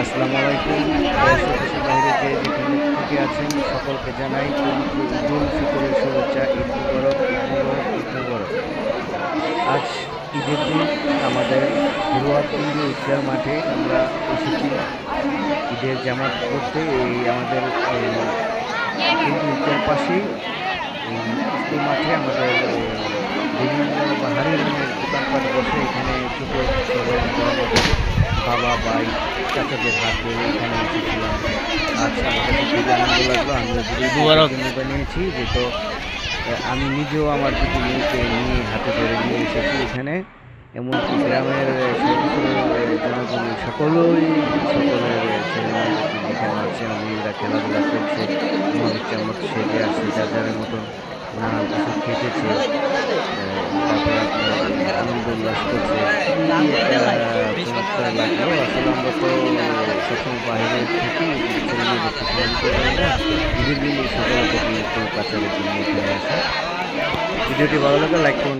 আসসালামু আলাইকুম। দেশ ও দেশের বাইরে যে যেখানে থেকে আছেন সকলকে জানাই পবিত্র ঈদুল ফিতরের শুভেচ্ছা। ঈদ মুবারক, ঈদ মুবারক, ঈদ মুবারক। আজ ঈদের দিন আমাদের ঘরোয়া কেন্দ্রীয় ঈদগাহ মাঠে আমরা এসেছি ঈদের জামাত পড়তে। এই আমাদের এই কেন্দ্রীয় ঈদগাহের পাশেই এই স্কুল মাঠে আমাদের বিভিন্ন বাহারি রঙের দোকানপাট বসে। এখানে ছোট সবাই আমরা আমাদের বাবা, ভাই, চাচাদের হাত ধরে এখানে এসেছিলাম। আজ আমার কাছে খুবই আনন্দ লাগলো। আমিও দুটো ঈদ মুবারক নিয়েছি, যেহেতু আমি নিজেও আমার দুটি মেয়েকে নিয়ে হাতে ধরে নিয়ে এসেছি এখানে। এমনকি গ্রামের জনগণ সকলের ছেলে মেয়েদেরকে দেখে মারছে, মেয়েরা খেলাধুলা করছে, আমার চামচ সেজে আসছে, যার যারের মতন নানান কিছু খেটেছে, তারপর আপনার আনন্দ উল্লাস করছে। খুবই চমৎকার লাগলো। আসলে আমরা তো সবসময় বাইরে থাকি, ছেলে মেয়েদেরকে সময় দিতে পারি না। ঈদের দিন এই সকালে থেকে একটু বাচ্চাদেরকে নিয়ে এখানে আসা। ভিডিওটি ভালো লাগলে লাইক করুন।